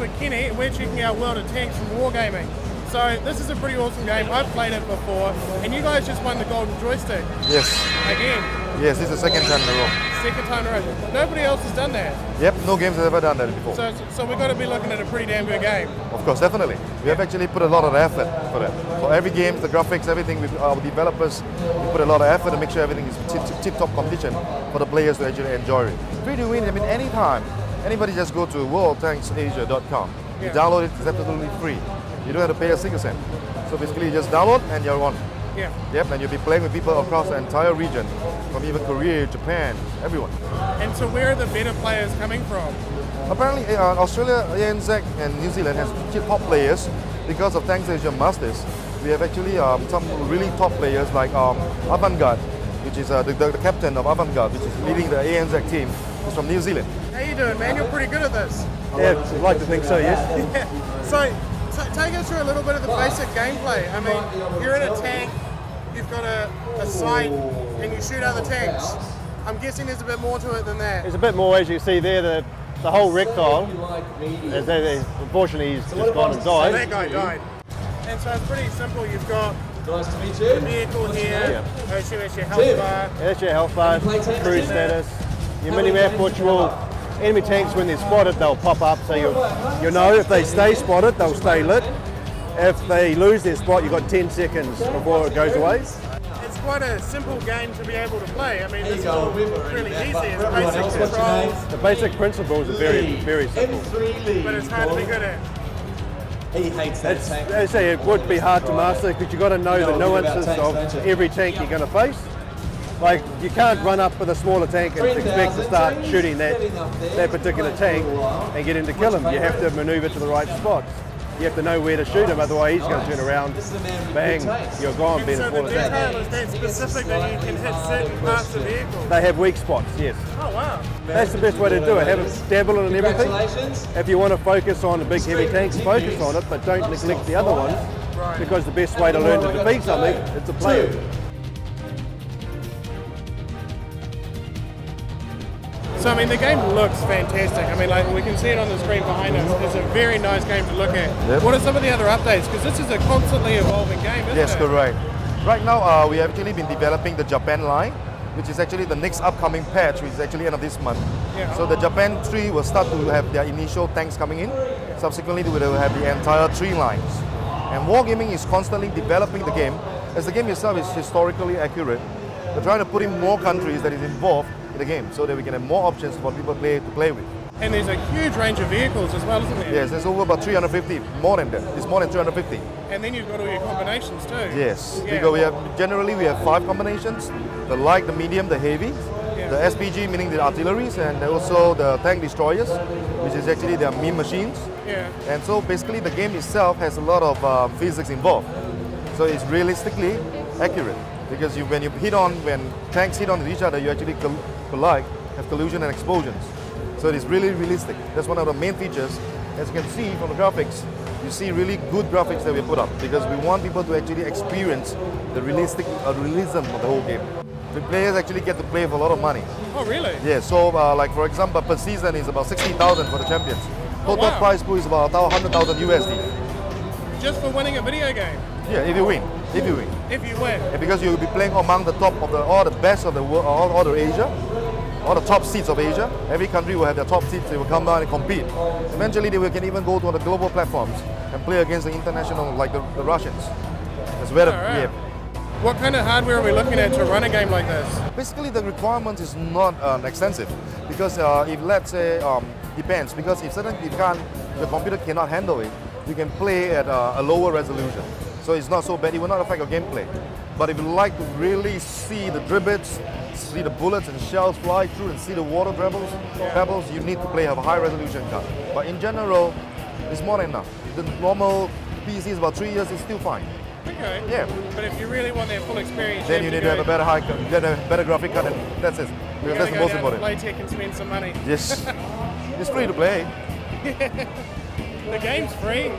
with Kenny, and we're checking out World of Tanks from Wargaming. So this is a pretty awesome game. I've played it before, and you guys just won the golden joystick. Yes. Again. Yes, this is the second time in a row. Second time in a row. Nobody else has done that. Yep, no games have ever done that before. So we've got to be looking at a pretty damn good game. Of course, definitely. We have actually put a lot of effort for that. For every game, the graphics, everything, with our developers, we put a lot of effort to make sure everything is tip-top condition for the players to actually enjoy it. Free to win, I mean, anytime. Anybody just go to worldtanks.asia.com. You download it, it's absolutely free. You don't have to pay a single cent. So basically you just download and you're on. Yeah. Yep, and you'll be playing with people across the entire region, from even Korea, Japan, everyone. And so where are the better players coming from? Apparently Australia, ANZ and New Zealand has top players because of Tanks Asia Masters. We have actually some really top players like Avantgarde, which is the captain of Avantgarde, which is leading the ANZ team. He's from New Zealand. How you doing, man? You're pretty good at this. Yeah, I'd like to think so, yes. Yeah. So take us through a little bit of the basic gameplay. I mean, you're in a tank, you've got a sight, and you shoot other tanks. I'm guessing there's a bit more to it than that. There's a bit more, as you see there, the whole rectile. Unfortunately, he's just gone and died. So that guy died. And so it's pretty simple. You've got the vehicle here, that's your health bar. Yeah, that's your health bar, crew status, your mini-map, which will, enemy tanks when they're spotted, they'll pop up, so you know if they stay spotted, they'll stay lit. If they lose their spot, you've got 10 seconds before it goes away. It's quite a simple game to be able to play. I mean, this is all really easy. It's basic controls. The basic principles are very, very simple. But it's hard to be good at. He hates that tank. As I say, it would be hard to master because you've got to know the nuances of every tank you're going to face. Like, you can't run up with a smaller tank and expect to start shooting that particular tank and get him to kill him. You have to maneuver to the right spots. You have to know where to shoot him, otherwise he's going to turn around, bang, you're gone, being a So the smaller tank. detail is that specific that you can hit certain parts of the vehicle? They have weak spots, yes. Oh wow. That's the best way to do it. Have a dabble in everything. If you want to focus on the big heavy tanks, focus on it, but don't neglect the other ones, because the best way to learn to defeat something is to play it. So I mean, the game looks fantastic. I mean, like we can see it on the screen behind us. It's a very nice game to look at. Yep. What are some of the other updates? Because this is a constantly evolving game, isn't it? Yes, correct. Right now, we have actually been developing the Japan line, which is actually the next upcoming patch, which is actually end of this month. Yeah. So the Japan tree will start to have their initial tanks coming in. Subsequently, we will have the entire tree lines. And Wargaming is constantly developing the game. As the game itself is historically accurate, we're trying to put in more countries that is involved in the game so that we can have more options for people to play with. And there's a huge range of vehicles as well, isn't there? Yes, there's over about 350, more than that. It's more than 350. And then you've got all your combinations too. Yes, Yeah. because we have 5 combinations: the light, the medium, the heavy, the SPG meaning the artilleries, and also the tank destroyers, which is actually their meme machines. Yeah. And so basically the game itself has a lot of physics involved. So it's realistically accurate because when tanks hit on each other, you actually collide, have collision and explosions. So it is really realistic. That's one of the main features. As you can see from the graphics, you see really good graphics that we put up because we want people to actually experience the realism of the whole game. The players actually get to play for a lot of money. Oh really? Yeah, so like for example, per season is about 60,000 for the champions. Total wow. prize pool is about 100,000 USD. Just for winning a video game? Yeah, if you win. If you win. If you win? Yeah, because you'll be playing among the top of all the best of the world, all the Asia. All the top seeds of Asia. Every country will have their top seeds. They will come down and compete. Eventually, they can even go to the global platforms and play against the international, like the Russians. That's where Right. What kind of hardware are we looking at to run a game like this? Basically, the requirement is not extensive because if let's say depends because if the computer cannot handle it, you can play at a lower resolution. So it's not so bad. It will not affect your gameplay. But if you like to really see the dribblets, see the bullets and shells fly through and see the water pebbles, you need to have a high resolution card. But in general, it's more than enough. The normal PC is about 3 years, it's still fine. Okay. Yeah. But if you really want that full experience, Then you need to have a better graphic card, and that's it. Because that's the most important. Playtech and spend some money. Yes. It's free to play. The game's free.